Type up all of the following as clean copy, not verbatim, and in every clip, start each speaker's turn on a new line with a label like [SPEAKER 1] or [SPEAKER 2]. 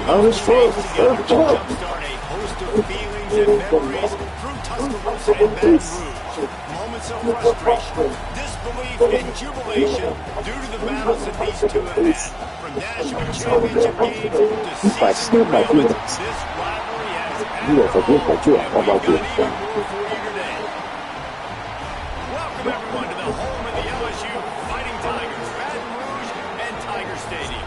[SPEAKER 1] I was together to jumpstart a host of feelings and memories through Tuscaloosa and Baton Rouge. Moments of frustration, disbelief, and jubilation due to the battles that these two have had. From national championship games to season wins, this rivalry has had it all, and we've got even more for you today. Welcome, everyone, to the home of the LSU Fighting Tigers, Baton Rouge and Tiger Stadium.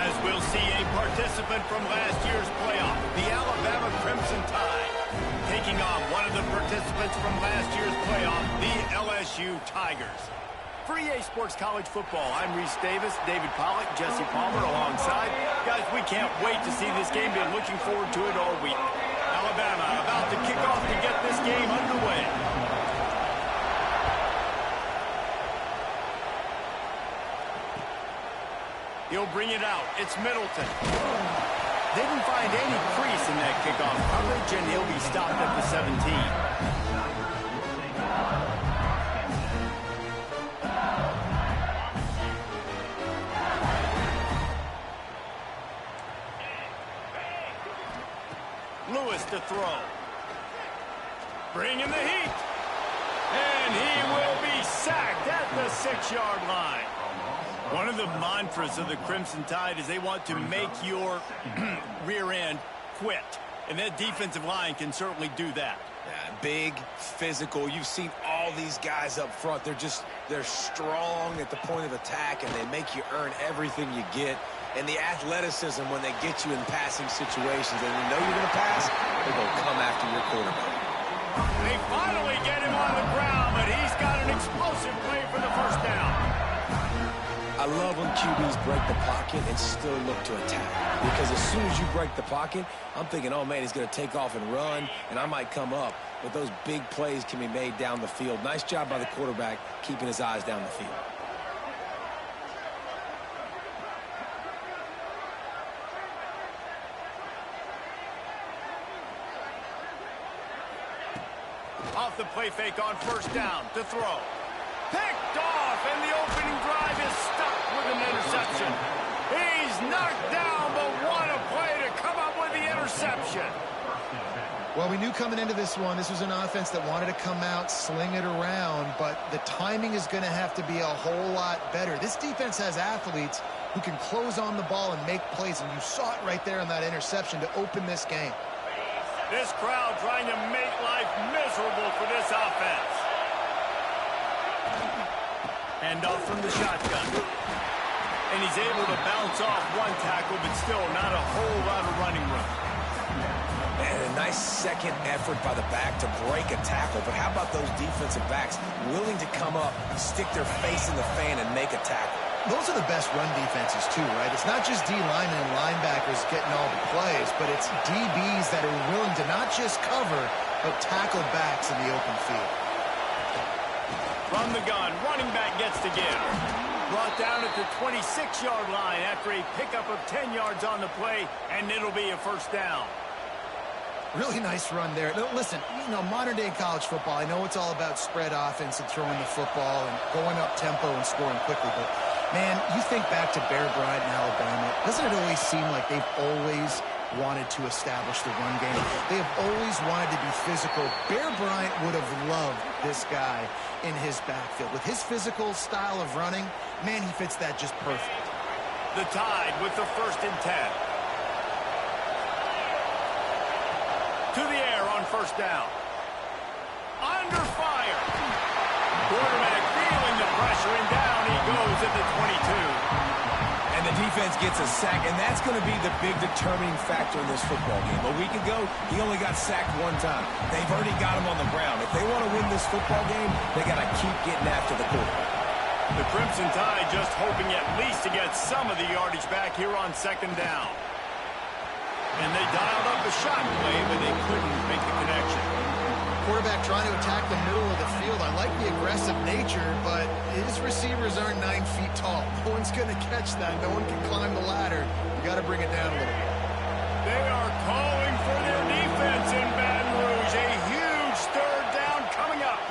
[SPEAKER 1] As we'll see a participant from last year's playoff, the Alabama Crimson Tide, taking on one of the participants from last year's playoff, the LSU Tigers. For EA Sports College Football, I'm Reese Davis, David Pollack, Jesse Palmer alongside. Guys, we can't wait to see this game. Been looking forward to it all week. Alabama about to kick off to get this game underway. He'll bring it out. It's Middleton. Didn't find any crease in that kickoff coverage, and he'll be stopped at the 17. Lewis to throw. Bringing the heat. And he will be sacked at the 6-yard line. One of the mantras of the Crimson Tide is they want to make your rear end quit. And that defensive line can certainly do that.
[SPEAKER 2] Yeah, big, physical. You've seen all these guys up front. They're strong at the point of attack, and they make you earn everything you get. And the athleticism when they get you in passing situations, and you know you're going to pass, they're going to come after your quarterback.
[SPEAKER 1] They finally get him on the ground, but he's got an explosive play for the first down.
[SPEAKER 2] I love when QBs break the pocket and still look to attack. Because as soon as you break the pocket, I'm thinking, oh, man, he's going to take off and run, and I might come up. But those big plays can be made down the field. Nice job by the quarterback keeping his eyes down the field.
[SPEAKER 1] Off the play fake on first down to throw. Picked off, and the opening drive is stopped with an interception. He's knocked down, but what a play to come up with the interception.
[SPEAKER 3] Well, we knew coming into this one, this was an offense that wanted to come out, sling it around, but the timing is going to have to be a whole lot better. This defense has athletes who can close on the ball and make plays, and you saw it right there in that interception to open this game.
[SPEAKER 1] This crowd trying to make life miserable for this offense. Hand off from the shotgun. And he's able to bounce off one tackle, but still not a whole lot of running room.
[SPEAKER 2] And a nice second effort by the back to break a tackle. But how about those defensive backs willing to come up, stick their face in the fan, and make a tackle?
[SPEAKER 3] Those are the best run defenses, too, right? It's not just D-linemen and linebackers getting all the plays, but it's DBs that are willing to not just cover, but tackle backs in the open field.
[SPEAKER 1] From the gun, running back gets to give. Brought down at the 26-yard line after a pickup of 10 yards on the play, and it'll be a first down.
[SPEAKER 3] Really nice run there. Now, listen, you know, modern-day college football, I know it's all about spread offense and throwing the football and going up tempo and scoring quickly, but, man, you think back to Bear Bryant in Alabama, doesn't it always seem like they've always wanted to establish the run game? They have always wanted to be physical. Bear Bryant would have loved this guy in his backfield. With his physical style of running, man, he fits that just perfect.
[SPEAKER 1] The Tide with the 1st and 10. To the air on first down. Under fire. Quarterback feeling the pressure, and down he goes at the 22.
[SPEAKER 2] And the defense gets a sack, and that's going to be the big determining factor in this football game. A week ago, he only got sacked one time. They've already got him on the ground. If they want to win this football game, they got to keep getting after the quarterback.
[SPEAKER 1] The Crimson Tide just hoping at least to get some of the yardage back here on 2nd down. And they dialed up a shot play, but they couldn't make the connection.
[SPEAKER 3] Quarterback trying to attack the middle of the field. I like the aggressive nature, but his receivers aren't 9 feet tall. No one's going to catch that. No one can climb the ladder. You got to bring it down a little bit.
[SPEAKER 1] They are calling for their defense in Baton Rouge. A huge 3rd down coming up.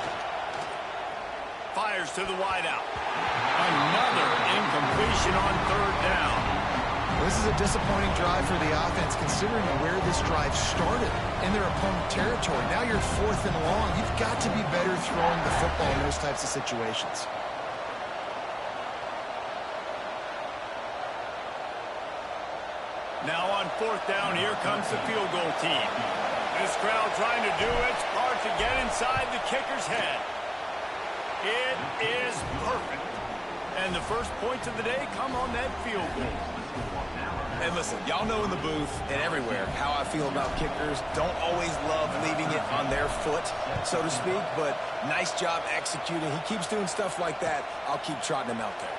[SPEAKER 1] Fires to the wideout. Another incompletion on 3rd down.
[SPEAKER 3] This is a disappointing drive for the offense, considering where this drive started in their opponent territory. Now you're 4th and long. You've got to be better throwing the football in those types of situations.
[SPEAKER 1] Now on 4th down, here comes the field goal team. This crowd trying to do its part to get inside the kicker's head. It is perfect. And the first points of the day come on that field goal.
[SPEAKER 2] And listen, y'all know in the booth and everywhere how I feel about kickers. Don't always love leaving it on their foot, so to speak, but nice job executing. He keeps doing stuff like that. I'll keep trotting him out there.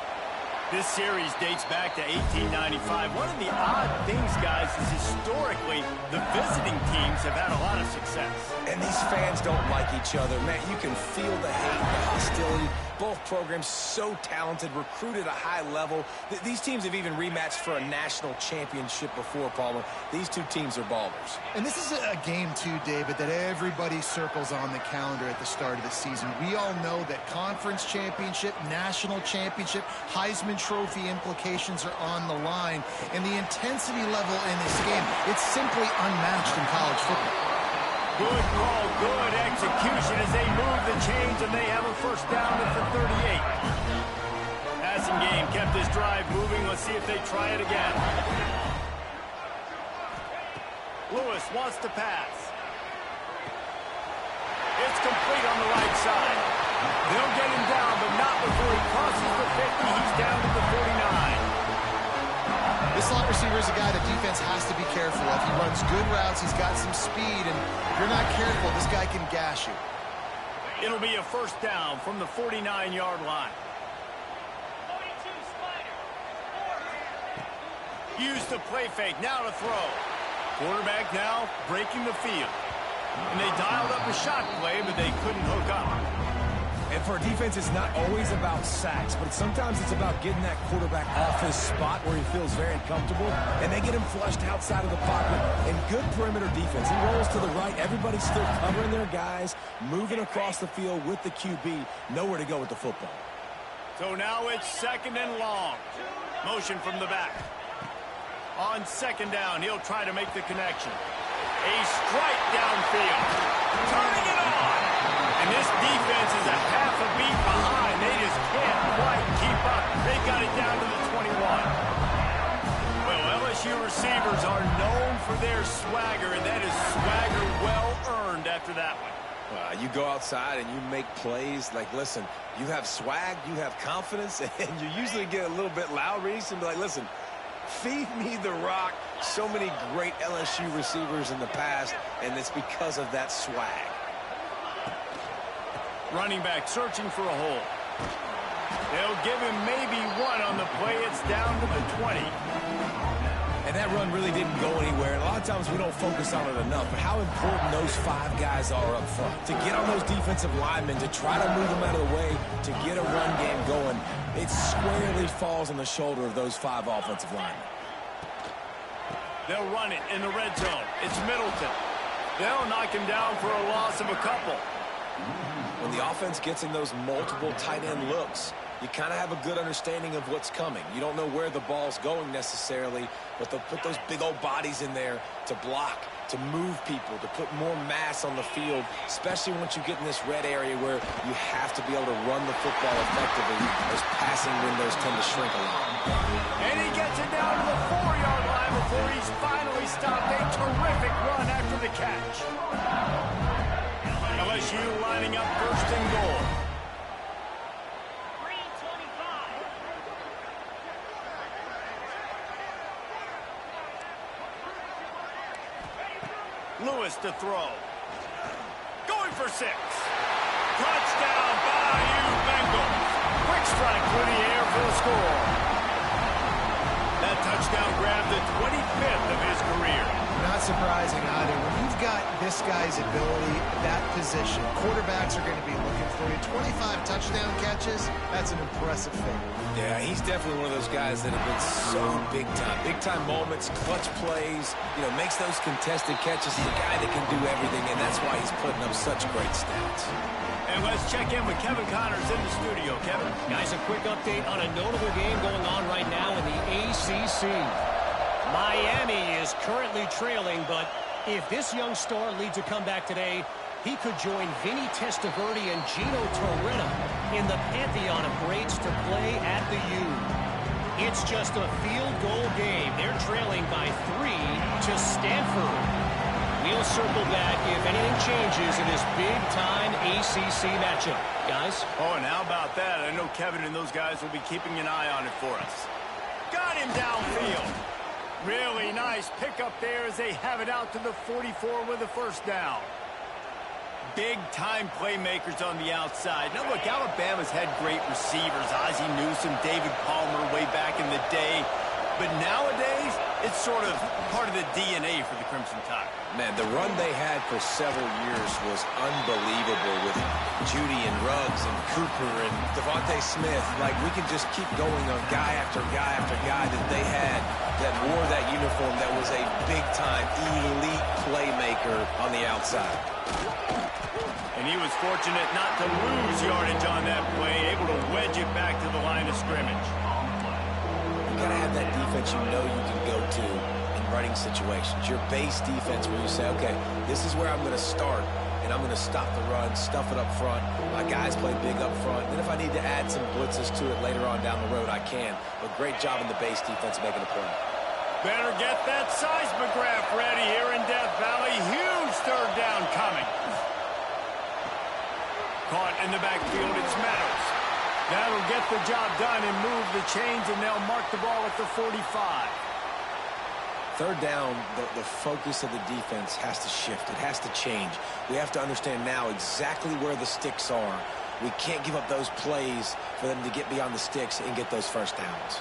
[SPEAKER 1] This series dates back to 1895. One of the odd things, guys, is historically the visiting teams have had a lot of success.
[SPEAKER 2] And these fans don't like each other. Man, you can feel the hate, the hostility. Both programs so talented, recruited at a high level. These teams have even rematched for a national championship before, Palmer. These two teams are ballers.
[SPEAKER 3] And this is a game, too, David, that everybody circles on the calendar at the start of the season. We all know that conference championship, national championship, Heisman Trophy implications are on the line. And the intensity level in this game, it's simply unmatched in college football.
[SPEAKER 1] Good call, good execution as they move the chains, and they have a first down at the 38. Passing game kept this drive moving. Let's see if they try it again. Lewis wants to pass. It's complete on the right side. They'll get him down, but not before he crosses the 50. He's down to the 49.
[SPEAKER 3] This slot receiver is a guy the defense has to be careful of. He runs good routes. He's got some speed, and if you're not careful, this guy can gash you.
[SPEAKER 1] It'll be a first down from the 49-yard line. Use the play fake. Now to throw. Quarterback now breaking the field. And they dialed up a shot play, but they couldn't hook up.
[SPEAKER 2] And for a defense, it's not always about sacks, but sometimes it's about getting that quarterback off his spot where he feels very comfortable, and they get him flushed outside of the pocket. And good perimeter defense. He rolls to the right. Everybody's still covering their guys, moving across the field with the QB. Nowhere to go with the football.
[SPEAKER 1] So now it's 2nd and long. Motion from the back. On 2nd down, he'll try to make the connection. A strike downfield. Turning it on. And this defense is a half a beat behind. They just can't quite keep up. They got it down to the 21. Well, LSU receivers are known for their swagger, and that is swagger well earned after that one.
[SPEAKER 2] You go outside and you make plays. Like, listen, you have swag, you have confidence, and you usually get a little bit loud, Reese, and be like, listen, feed me the rock. So many great LSU receivers in the past, and it's because of that swag.
[SPEAKER 1] Running back searching for a hole. They'll give him maybe one on the play. It's down to the 20.
[SPEAKER 2] And that run really didn't go anywhere. And a lot of times we don't focus on it enough. But how important those 5 guys are up front. To get on those defensive linemen, to try to move them out of the way, to get a run game going, it squarely falls on the shoulder of those 5 offensive linemen.
[SPEAKER 1] They'll run it in the red zone. It's Middleton. They'll knock him down for a loss of a couple.
[SPEAKER 2] When the offense gets in those multiple tight end looks, you kind of have a good understanding of what's coming. You don't know where the ball's going necessarily, but they'll put those big old bodies in there to block, to move people, to put more mass on the field, especially once you get in this red area where you have to be able to run the football effectively. Those passing windows tend to shrink a lot.
[SPEAKER 1] And he gets it down to the 4-yard line before he's finally stopped. A terrific run after the catch. LSU lining up 1st and goal. Lewis to throw. Going for 6. Touchdown, Bayou Bengals. Quick strike through the air for the score. That touchdown grabbed the 25th of his career.
[SPEAKER 3] Not surprising either. When you've got this guy's ability, that position, quarterbacks are going to be looking for you. 25 touchdown catches, that's an impressive thing.
[SPEAKER 2] Yeah, he's definitely one of those guys that have been so big time. Big time moments, clutch plays, makes those contested catches. He's a guy that can do everything, and that's why he's putting up such great stats.
[SPEAKER 1] And let's check in with Kevin Connors in the studio. Kevin?
[SPEAKER 4] Guys, a quick update on a notable game going on right now in the ACC. Miami is currently trailing, but if this young star leads a comeback today, he could join Vinny Testaverde and Gino Torretta in the pantheon of greats to play at the U. It's just a field goal game. They're trailing by 3 to Stanford. We'll circle back if anything changes in this big-time ACC matchup. Guys?
[SPEAKER 1] Oh, and how about that? I know Kevin and those guys will be keeping an eye on it for us. Got him downfield. Really nice pickup there as they have it out to the 44 with a first down. Big-time playmakers on the outside. Now, look, Alabama's had great receivers. Ozzie Newsome, David Palmer way back in the day. But nowadays, it's sort of part of the DNA for the Crimson Tide.
[SPEAKER 2] Man, the run they had for several years was unbelievable with Judy and Ruggs and Cooper and Devontae Smith. Like, we can just keep going on guy after guy after guy that they had that wore that uniform that was a big-time elite playmaker on the outside.
[SPEAKER 1] And he was fortunate not to lose yardage on that play, able to wedge it back to the line of scrimmage.
[SPEAKER 2] You got to have that defense you know you can go to in running situations. Your base defense where you say, okay, this is where I'm going to start, and I'm going to stop the run, stuff it up front. My guys play big up front. Then if I need to add some blitzes to it later on down the road, I can. But great job in the base defense making a play.
[SPEAKER 1] Better get that seismograph ready here in Death Valley. Huge third down coming. Caught in the backfield, it's Meadows. That'll get the job done and move the chains, and they'll mark the ball at the 45.
[SPEAKER 2] Third down, the focus of the defense has to shift. It has to change. We have to understand now exactly where the sticks are. We can't give up those plays for them to get beyond the sticks and get those first downs.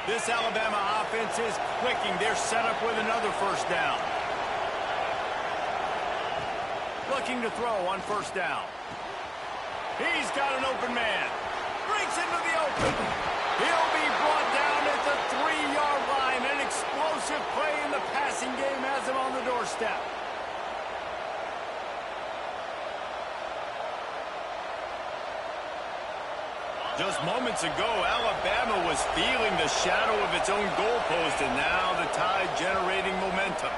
[SPEAKER 1] This Alabama offense is clicking. They're set up with another first down. Looking to throw on first down. He's got an open man. Breaks into the open. He'll be brought down at the 3-yard line. An explosive play in the passing game has him on the doorstep. Just moments ago, Alabama was feeling the shadow of its own goalpost, and now the Tide generating momentum.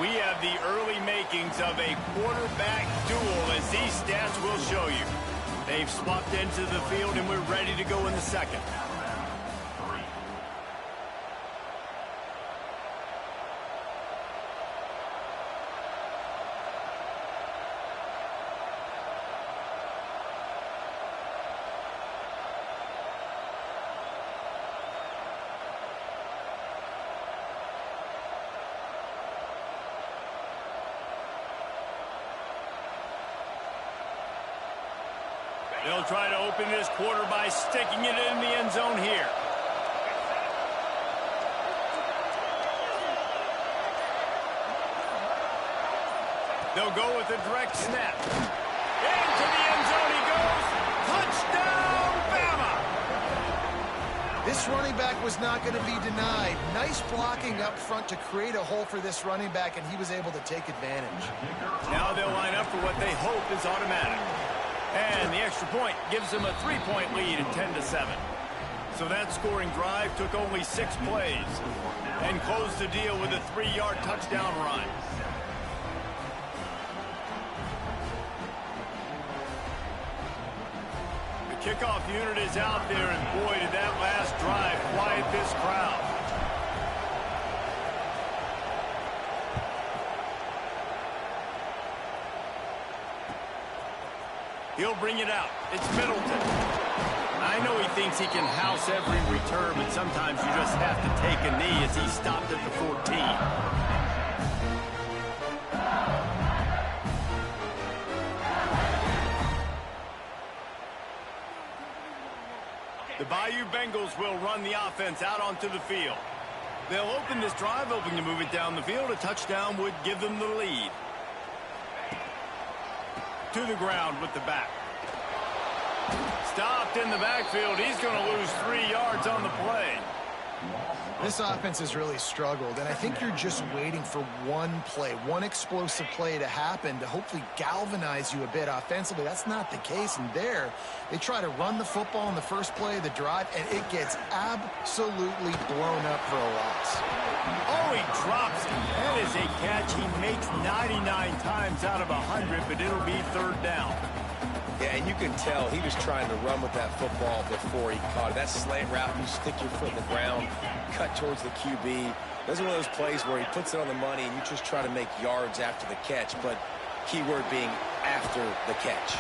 [SPEAKER 1] We have the early makings of a quarterback duel, as these stats will show you. They've swapped into the field, and we're ready to go in the second. They'll try to open this quarter by sticking it in the end zone here. They'll go with a direct snap. Into the end zone he goes. Touchdown, Bama!
[SPEAKER 3] This running back was not going to be denied. Nice blocking up front to create a hole for this running back, and he was able to take advantage.
[SPEAKER 1] Now they'll line up for what they hope is automatic. And the extra point gives them a 3-point lead at 10-7. So that scoring drive took only 6 plays and closed the deal with a 3-yard touchdown run. The kickoff unit is out there, and boy, did that last drive quiet this crowd. He'll bring it out. It's Middleton. I know he thinks he can house every return, but sometimes you just have to take a knee as he stopped at the 14. The Bayou Bengals will run the offense out onto the field. They'll open this drive, hoping to move it down the field. A touchdown would give them the lead. To the ground with the back. Stopped in the backfield. He's going to lose 3 yards on the play.
[SPEAKER 3] This offense has really struggled, and I think you're just waiting for one play, one explosive play to happen to hopefully galvanize you a bit offensively. That's not the case, and there, they try to run the football in the first play of the drive, and it gets absolutely blown up for a loss.
[SPEAKER 1] Oh, he drops it. That is a catch he makes 99 times out of 100, but it'll be third down.
[SPEAKER 2] Yeah, and you can tell he was trying to run with that football before he caught it. That slant route, you stick your foot in the ground, cut towards the QB. Those are one of those plays where he puts it on the money and you just try to make yards after the catch, but keyword being after the catch.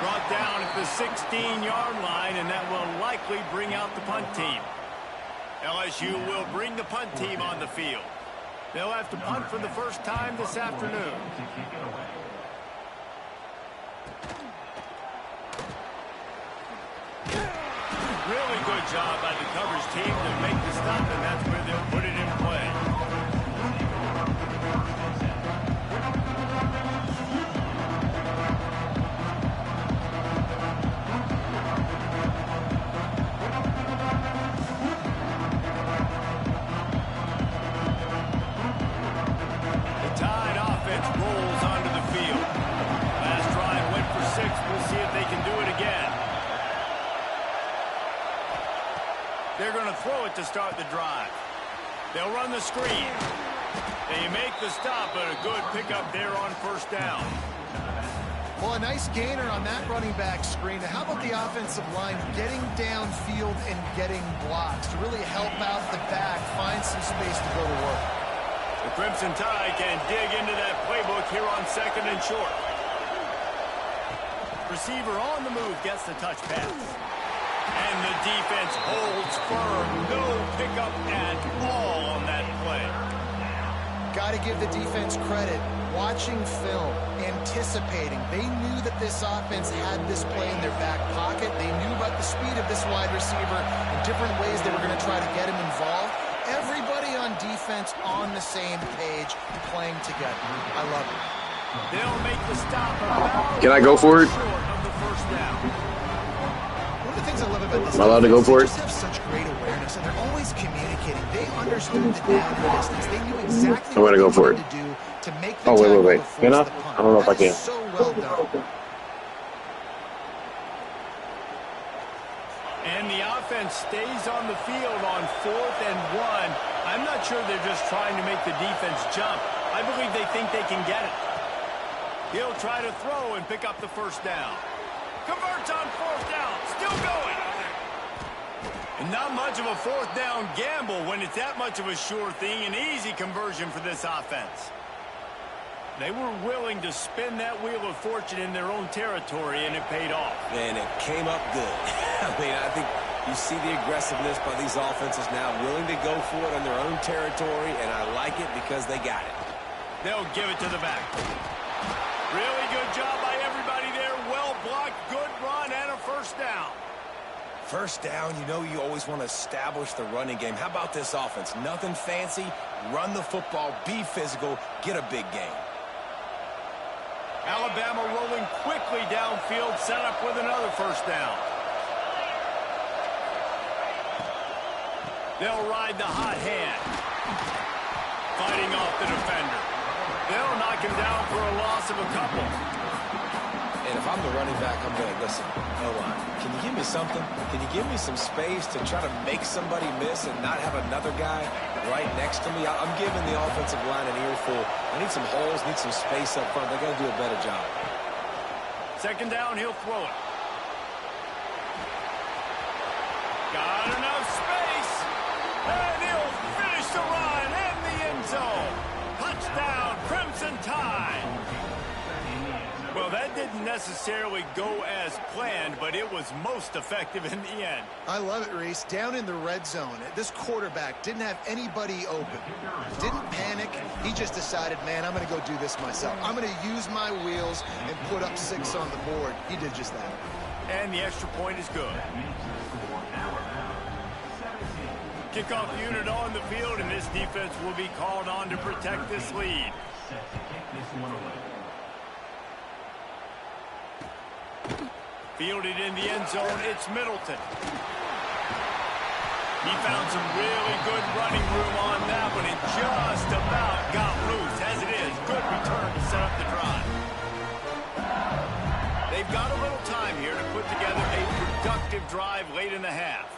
[SPEAKER 1] Brought down at the 16-yard line, and that will likely bring out the punt team. LSU will bring the punt team on the field. They'll have to punt for the first time this afternoon. Really good job by the coverage team to make the stop, and that's where they'll put it in play. The Tide offense rolls onto the field. Last drive went for 6. We'll see if they can do it again. They're going to throw it to start the drive. They'll run the screen. They make the stop, but a good pickup there on first down.
[SPEAKER 3] Well, a nice gainer on that running back screen. How about the offensive line getting downfield and getting blocks to really help out the back, find some space to go to work?
[SPEAKER 1] The Crimson Tide can dig into that playbook here on 2nd and short. Receiver on the move gets the touch pass. And the defense holds firm. No pickup at all on that play.
[SPEAKER 3] Got to give the defense credit. Watching film, anticipating. They knew that this offense had this play in their back pocket. They knew about the speed of this wide receiver and different ways they were going to try to get him involved. Everybody on defense on the same page, playing together. I love it.
[SPEAKER 1] They'll make the stop about
[SPEAKER 5] Can I go for it?
[SPEAKER 1] short of the first down.
[SPEAKER 3] One of the things I love about this
[SPEAKER 5] Am I allowed to go for it?
[SPEAKER 3] They just have such great awareness, and they're always communicating. They understood the down and distance. They knew exactly
[SPEAKER 5] I'm
[SPEAKER 3] what
[SPEAKER 5] gonna
[SPEAKER 3] they
[SPEAKER 5] go for
[SPEAKER 3] wanted
[SPEAKER 5] it.
[SPEAKER 3] to do to make the
[SPEAKER 5] Oh, wait.
[SPEAKER 3] tackle to
[SPEAKER 5] Can
[SPEAKER 3] force
[SPEAKER 5] I?
[SPEAKER 3] the punt.
[SPEAKER 5] I don't know if I
[SPEAKER 3] That is
[SPEAKER 5] can.
[SPEAKER 3] so well done.
[SPEAKER 1] And the offense stays on the field on 4th and 1. I'm not sure they're just trying to make the defense jump. I believe they think they can get it. He'll try to throw and pick up the first down. Converts on 4th down. Still going. And not much of a 4th down gamble when it's that much of a sure thing. An easy conversion for this offense. They were willing to spin that wheel of fortune in their own territory, and it paid off.
[SPEAKER 2] And it came up good. I mean, I think you see the aggressiveness by these offenses now, willing to go for it on their own territory, and I like it because they got it.
[SPEAKER 1] They'll give it to the back. Really good job by everybody there. Well blocked, good run, and a first down.
[SPEAKER 2] First down, you know you always want to establish the running game. How about this offense? Nothing fancy. Run the football, be physical, get a big gain.
[SPEAKER 1] Alabama rolling quickly downfield, set up with another first down. They'll ride the hot hand. Fighting off the defender. They'll knock him down for a loss of a couple.
[SPEAKER 2] And if I'm the running back, I'm going to listen. O-line, can you give me something? Can you give me some space to try to make somebody miss and not have another guy right next to me? I'm giving the offensive line an earful. I need some holes, need some space up front. They got to do a better job.
[SPEAKER 1] 2nd down, he'll throw it. Got enough space. And he'll finish the run in the end zone. Touchdown, Crimson Tide. Well, that didn't necessarily go as planned, but it was most effective in the end.
[SPEAKER 3] I love it, Reese. Down in the red zone, this quarterback didn't have anybody open. Didn't panic. He just decided, man, I'm going to go do this myself. I'm going to use my wheels and put up 6 on the board. He did just that.
[SPEAKER 1] And the extra point is good. Kickoff unit on the field, and this defense will be called on to protect this lead. Fielded in the end zone, it's Middleton. He found some really good running room on that one and just about got loose. As it is, good return to set up the drive. They've got a little time here to put together a productive drive late in the half.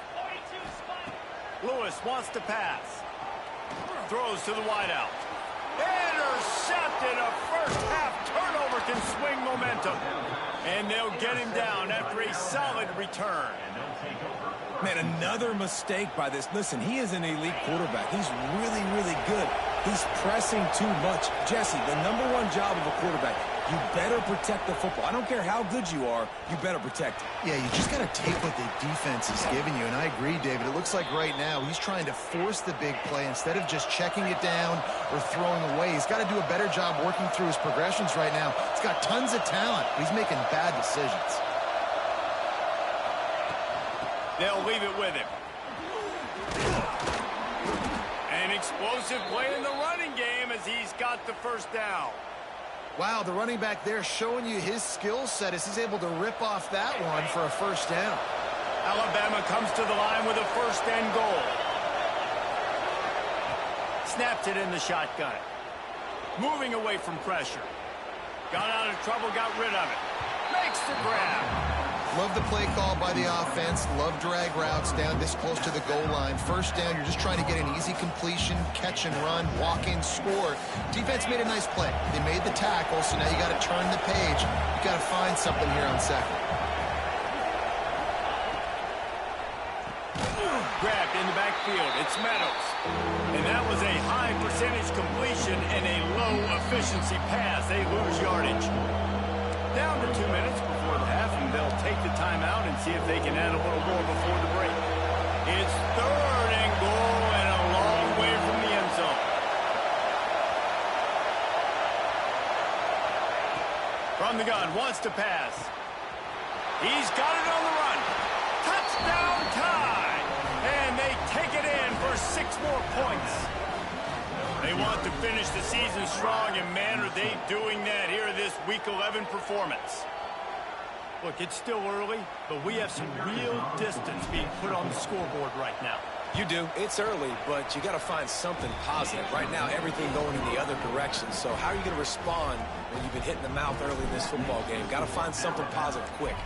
[SPEAKER 1] Lewis wants to pass. Throws to the wideout. Intercepted. A first-half turnover can swing momentum. And they'll get him down after a solid return.
[SPEAKER 2] Man, another mistake by this. Listen, he is an elite quarterback. He's really, really good. He's pressing too much. Jesse, the #1 job of a quarterback, you better protect the football. I don't care how good you are, you better protect it.
[SPEAKER 3] Yeah, you just got to take what the defense is giving you, and I agree, David. It looks like right now he's trying to force the big play instead of just checking it down or throwing away. He's got to do a better job working through his progressions right now. He's got tons of talent, but he's making bad decisions.
[SPEAKER 1] They'll leave it with him. An explosive play in the running game as he's got the first down.
[SPEAKER 3] Wow, the running back there showing you his skill set as he's able to rip off that one for a first down.
[SPEAKER 1] Alabama comes to the line with a first and goal. Snapped it in the shotgun. Moving away from pressure. Got out of trouble, got rid of it. Makes the grab.
[SPEAKER 3] Love the play call by the offense. Love drag routes down this close to the goal line. First down, you're just trying to get an easy completion, catch and run, walk in, score. Defense made a nice play. They made the tackle, so now you got to turn the page. You got to find something here on second.
[SPEAKER 1] Grabbed in the backfield. It's Meadows. And that was a high percentage completion and a low efficiency pass. They lose yardage. Down to 2 minutes before the half, and they'll take the timeout and see if they can add a little more before the break. It's third and goal and a long way from the end zone. From the gun, wants to pass. He's got it on the run. Touchdown tie! And they take it in for 6 more points. They want to finish the season strong, and man, are they doing that here in this Week 11 performance. Look, it's still early, but we have some real distance being put on the scoreboard right now.
[SPEAKER 2] You do. It's early, but you got to find something positive. Right now, everything going in the other direction. So how are you going to respond when you've been hitting the mouth early in this football game? Got to find something positive quick.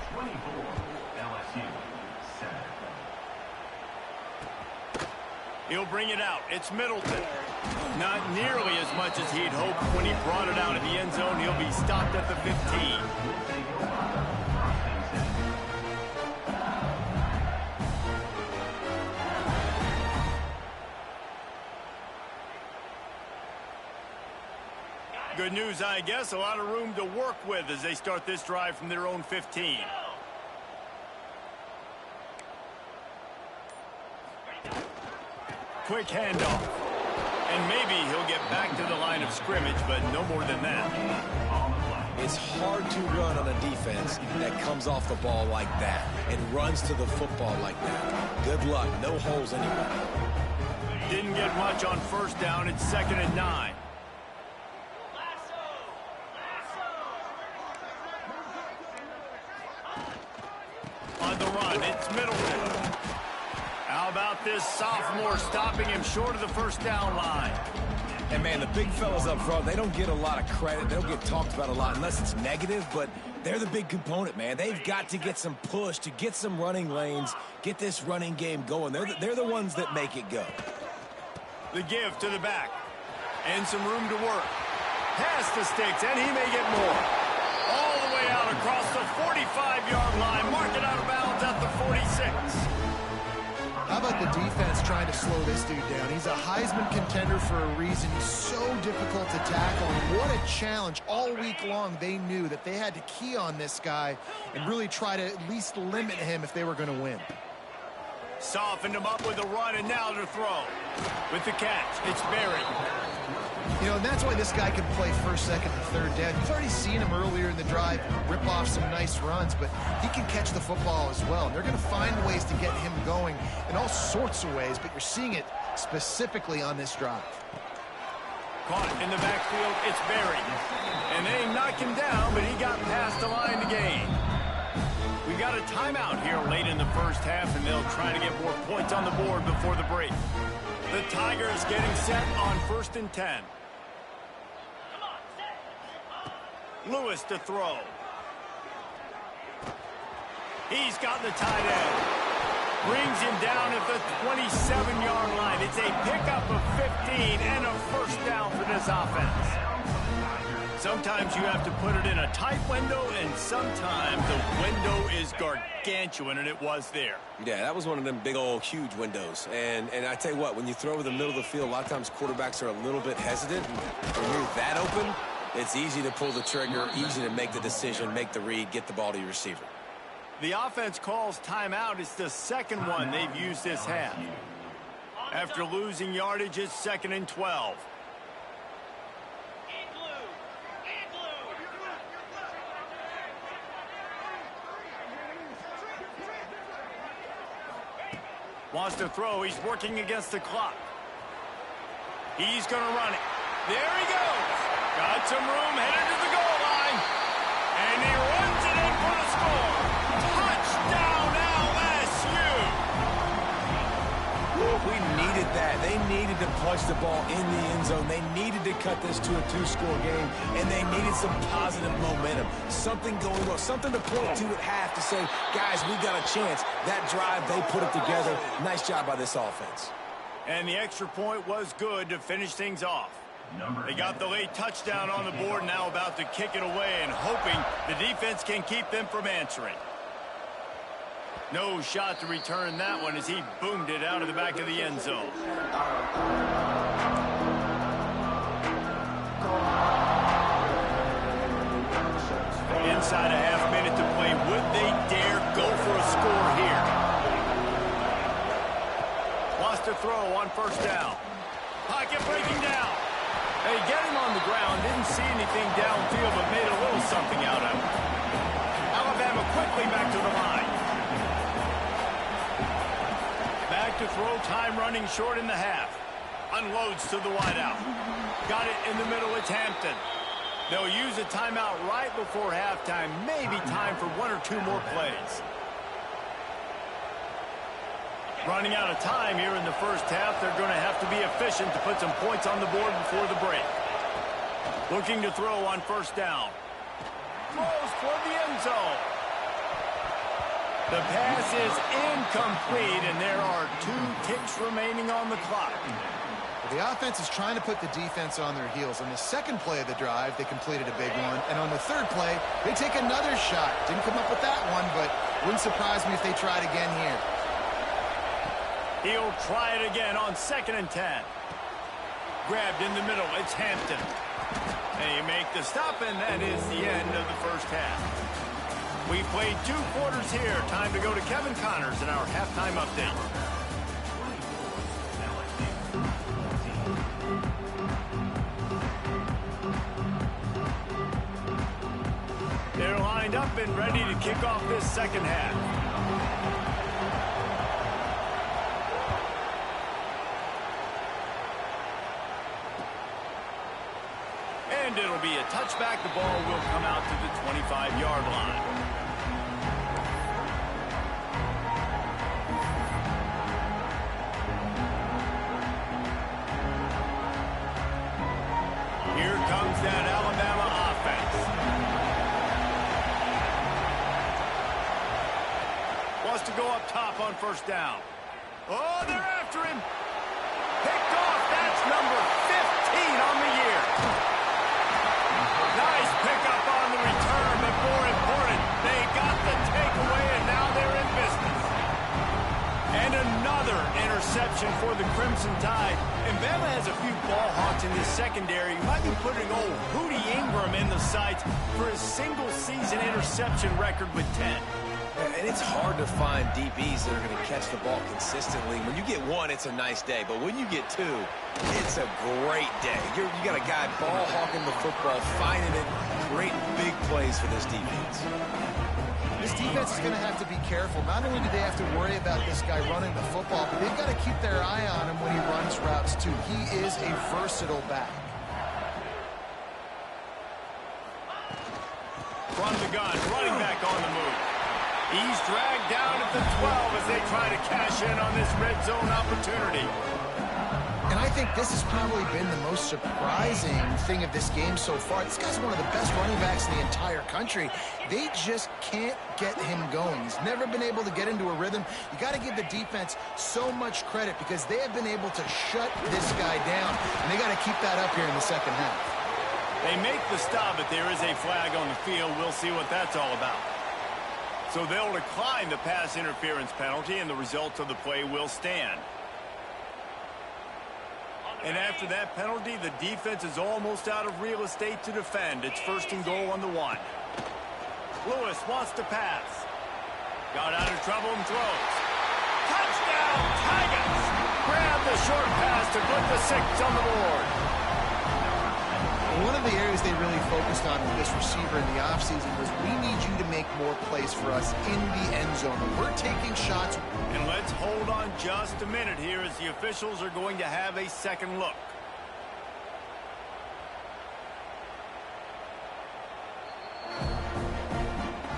[SPEAKER 1] He'll bring it out. It's Middleton. Not nearly as much as he'd hoped when he brought it out in the end zone. He'll be stopped at the 15. Good news, I guess. A lot of room to work with as they start this drive from their own 15. Quick handoff. And maybe he'll get back to the line of scrimmage, but no more than that.
[SPEAKER 2] It's hard to run on a defense that comes off the ball like that and runs to the football like that. Good luck. No holes anywhere.
[SPEAKER 1] Didn't get much on first down. It's 2nd and 9. On the run, it's Middleton. How about this sophomore stopping him short of the first down line?
[SPEAKER 2] And, man, the big fellas up front, they don't get a lot of credit. They don't get talked about a lot unless it's negative, but they're the big component, man. They've got to get some push, to get some running lanes, get this running game going. They're the ones that make it go.
[SPEAKER 1] The give to the back. And some room to work. Pass the sticks, and he may get more. All the way out across the 45-yard line. Mark it out of bounds at the 46.
[SPEAKER 3] How about the defense trying to slow this dude down? He's a Heisman contender for a reason. He's so difficult to tackle. And what a challenge. All week long, they knew that they had to key on this guy and really try to at least limit him if they were going to win.
[SPEAKER 1] Softened him up with a run, and now to throw. With the catch, it's Berry.
[SPEAKER 3] You know, and that's why this guy can play first, second, and third down. You've already seen him earlier in the drive rip off some nice runs, but he can catch the football as well. And they're going to find ways to get him going in all sorts of ways, but you're seeing it specifically on this drive.
[SPEAKER 1] Caught in the backfield, it's Berry. And they knock him down, but he got past the line to gain. We We've got a timeout here late in the first half, and they'll try to get more points on the board before the break. The Tigers getting set on 1st and 10. Lewis to throw. He's got the tight end. Brings him down at the 27-yard line. It's a pickup of 15 and a first down for this offense. Sometimes you have to put it in a tight window, and sometimes the window is gargantuan, and it was there.
[SPEAKER 2] Yeah, that was one of them big old huge windows. And I tell you what, when you throw over the middle of the field, a lot of times quarterbacks are a little bit hesitant. When you're that open, it's easy to pull the trigger, easy to make the decision, make the read, get the ball to your receiver.
[SPEAKER 1] The offense calls timeout. It's the second one they've used this half. After losing yardage, it's 2nd and 12. Wants to throw. He's working against the clock. He's going to run it. There he goes. Got some room, headed to the goal line. And he runs it in for the score. Touchdown, LSU.
[SPEAKER 2] We needed that. They needed to punch the ball in the end zone. They needed to cut this to a 2-score game, and they needed some positive momentum. Something going well, something to point to at half to say, guys, we got a chance. That drive, they put it together. Nice job by this offense.
[SPEAKER 1] And the extra point was good to finish things off. They got the late touchdown on the board, now about to kick it away and hoping the defense can keep them from answering. No shot to return that one as he boomed it out of the back of the end zone. Inside a half minute to play. Would they dare go for a score here? Wants to throw on 1st down. Pocket breaking down. They get him on the ground. Didn't see anything downfield, but made a little something out of it. Alabama quickly back to the line. Back to throw, time running short in the half. Unloads to the wideout. Got it in the middle, it's Hampton. They'll use a timeout right before halftime. Maybe time for 1 or 2 more plays. Running out of time here in the first half. They're going to have to be efficient to put some points on the board before the break. Looking to throw on 1st down. Throws toward the end zone. The pass is incomplete, and there are 2 ticks remaining on the clock.
[SPEAKER 3] The offense is trying to put the defense on their heels. On the second play of the drive, they completed a big one. And on the third play, they take another shot. Didn't come up with that one, but wouldn't surprise me if they tried again here.
[SPEAKER 1] He'll try it again on 2nd and 10. Grabbed in the middle. It's Hampton. They make the stop, and that is the end of the first half. We played 2 quarters here. Time to go to Kevin Connors in our halftime update. They're lined up and ready to kick off this second half. And it'll be a touchback. The ball will come out to the 25-yard line. Here comes that Alabama offense. Wants to go up top on 1st down. Oh, they're after him. Picked off. That's number 15 on the year. Nice pickup on the return, but more important, they got the takeaway, and now they're in business. And another interception for the Crimson Tide. And Bama has a few ball hawks in this secondary. You might be putting old Hootie Ingram in the sights for his single-season interception record with 10.
[SPEAKER 2] And it's hard to find DBs that are going to catch the ball consistently. When you get 1, it's a nice day. But when you get 2, it's a great day. You got a guy ball hawking the football, finding it, creating big plays for this defense.
[SPEAKER 3] This defense is going to have to be careful. Not only do they have to worry about this guy running the football, but they've got to keep their eye on him when he runs routes, too. He is a versatile back.
[SPEAKER 1] From the gun, running back on the move. He's dragged down at the 12 as they try to cash in on this red zone opportunity.
[SPEAKER 3] And I think this has probably been the most surprising thing of this game so far. This guy's one of the best running backs in the entire country. They just can't get him going. He's never been able to get into a rhythm. You got to give the defense so much credit because they have been able to shut this guy down, and they got to keep that up here in the second half.
[SPEAKER 1] They make the stop, but there is a flag on the field. We'll see what that's all about. So they'll decline the pass interference penalty, and the results of the play will stand. And after that penalty, the defense is almost out of real estate to defend. It's 1st and goal on the 1. Lewis wants to pass. Got out of trouble and throws. Touchdown, Tigers! Grab the short pass to put the 6 on the board.
[SPEAKER 3] One of the areas they really focused on with this receiver in the offseason was we need you to make more plays for us in the end zone. We're taking shots.
[SPEAKER 1] And let's hold on just a minute here as the officials are going to have a second look.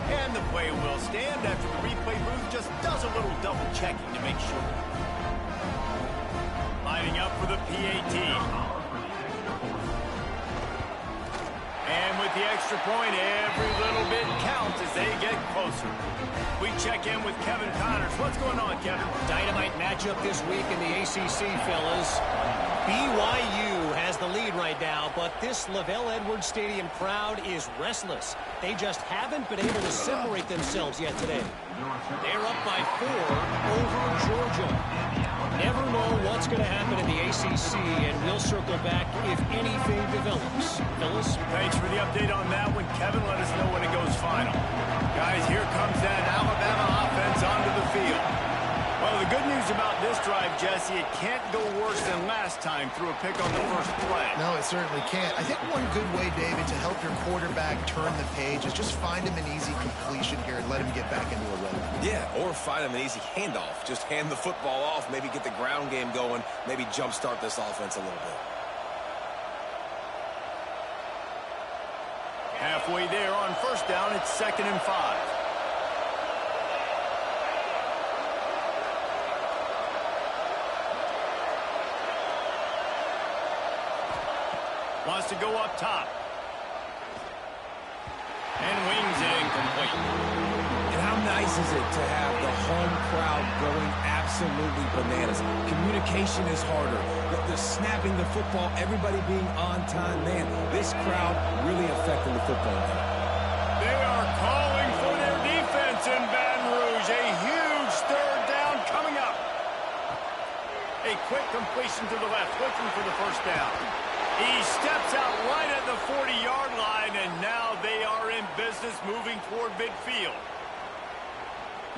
[SPEAKER 1] And the play will stand after the replay booth just does a little double checking to make sure. Lining up for the PAT. And with the extra point, every little bit counts as they get closer. We check in with Kevin Connors. What's going on, Kevin?
[SPEAKER 4] Dynamite matchup this week in the ACC, fellas. BYU has the lead right now, but this Lavelle Edwards Stadium crowd is restless. They just haven't been able to separate themselves yet today. They're up by 4 over Georgia. Never know what's going to happen in the ACC, and we'll circle back if anything develops. Fellas?
[SPEAKER 1] Thanks for the update on that one, Kevin. Let us know when it goes final. Guys, here comes that Alabama offense onto the field. Well, the good news about this drive, Jesse, it can't go worse than last time through a pick on the first play.
[SPEAKER 3] No, it certainly can't. I think one good way, David, to help your quarterback turn the page is just find him an easy completion here and let him get back into a rhythm.
[SPEAKER 2] Yeah, or find him an easy handoff. Just hand the football off, maybe get the ground game going, maybe jumpstart this offense a little bit.
[SPEAKER 1] Halfway there on first down, it's 2nd and 5. Wants to go up top. And wings it incomplete.
[SPEAKER 2] And how nice is it to have the home crowd going absolutely bananas? Communication is harder. The snapping the football, everybody being on time. Man, this crowd really affecting the football game.
[SPEAKER 1] They are calling for their defense in Baton Rouge. A huge 3rd down coming up. A quick completion to the left, looking for the first down. He steps out right at the 40-yard line, and now they are in business moving toward midfield.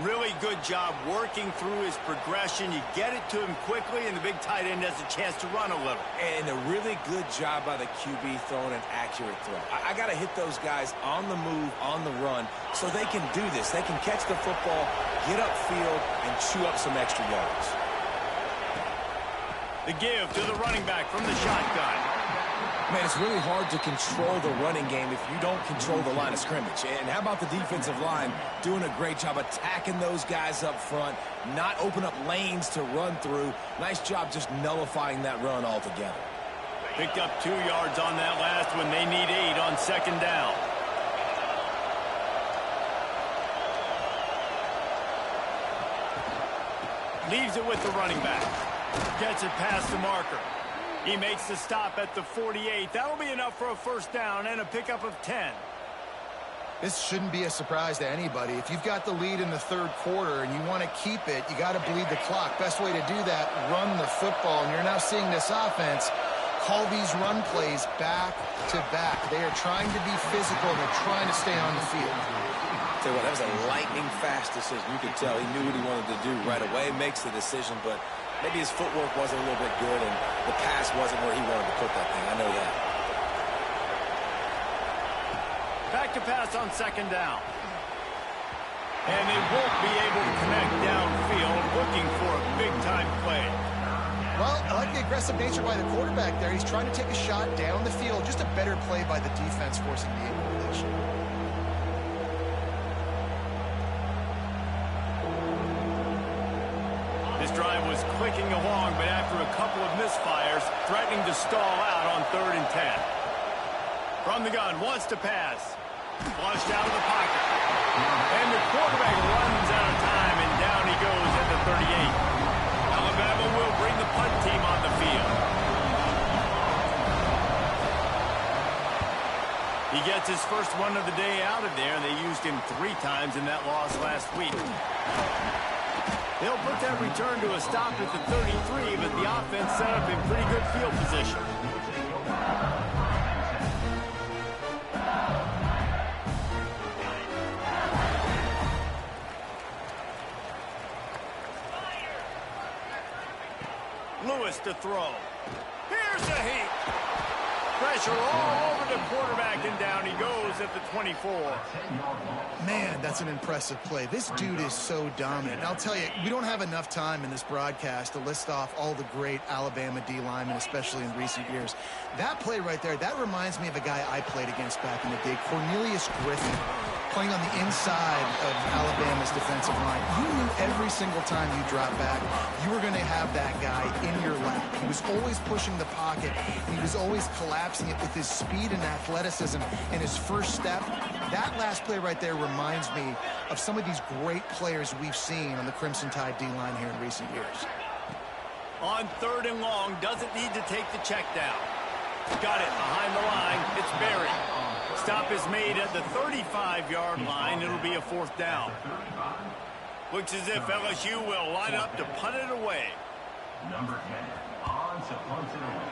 [SPEAKER 1] Really good job working through his progression. You get it to him quickly, and the big tight end has a chance to run a little.
[SPEAKER 2] And a really good job by the QB throwing an accurate throw. I got to hit those guys on the move, on the run, so they can do this. They can catch the football, get upfield, and chew up some extra yards.
[SPEAKER 1] The give to the running back from the shotgun.
[SPEAKER 2] Man, it's really hard to control the running game if you don't control the line of scrimmage. And how about the defensive line doing a great job attacking those guys up front, not open up lanes to run through. Nice job just nullifying that run altogether.
[SPEAKER 1] Picked up 2 yards on that last one. They need 8 on 2nd down. Leaves it with the running back. Gets it past the marker. He makes the stop at the 48. That'll be enough for a first down and a pickup of 10.
[SPEAKER 3] This shouldn't be a surprise to anybody. If you've got the lead in the 3rd quarter and you want to keep it, you got to bleed the clock. Best way to do that, run the football. And you're now seeing this offense call these run plays back to back. They are trying to be physical. They're trying to stay on the field.
[SPEAKER 2] Tell you what, that was a lightning fast decision. You could tell he knew what he wanted to do right away. Makes the decision, but maybe his footwork wasn't a little bit good, and the pass wasn't where he wanted to put that thing. I know that.
[SPEAKER 1] Back to pass on 2nd down. And they won't be able to connect downfield, looking for a big-time play.
[SPEAKER 3] Well, I like the aggressive nature by the quarterback there. He's trying to take a shot down the field. Just a better play by the defense forcing the incompletion.
[SPEAKER 1] This drive was clicking along, but after a couple of misfires, threatening to stall out on 3rd and 10. From the gun, wants to pass. Flushed out of the pocket. And the quarterback runs out of time, and down he goes at the 38. Alabama will bring the punt team on the field. He gets his first one of the day out of there. They used him 3 times in that loss last week. They'll put that return to a stop at the 33, but the offense set up in pretty good field position. Lewis to throw. Here's the heat. Pressure all over the quarterback, and down he goes at the 24.
[SPEAKER 3] Man, that's an impressive play. This dude is so dominant. And I'll tell you, we don't have enough time in this broadcast to list off all the great Alabama D linemen, especially in recent years. That play right there, that reminds me of a guy I played against back in the day, Cornelius Griffin, playing on the inside of Alabama's defensive line. You knew every single time you dropped back, you were going to have that guy in your lap. He was always pushing the pocket, and he was always collapsing it with his speed and athleticism and his first step. That last play right there reminds me of some of these great players we've seen on the Crimson Tide D-line here in recent years.
[SPEAKER 1] On 3rd and long, doesn't need to take the check down. Got it behind the line. It's buried. Stop is made at the 35-yard line. It'll be a 4th down. Looks as if LSU will line up to punt it away.
[SPEAKER 5] Number 10 on to punt it away.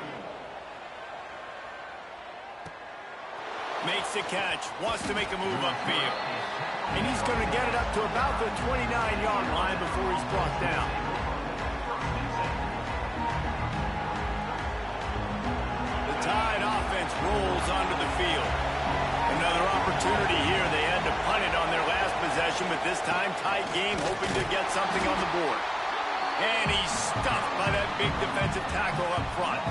[SPEAKER 1] Makes the catch, wants to make a move upfield. And he's going to get it up to about the 29-yard line before he's brought down. The Tide offense rolls onto the field. Another opportunity here. They had to punt it on their last possession, but this time tight game, hoping to get something on the board. And he's stuffed by that big defensive tackle up front.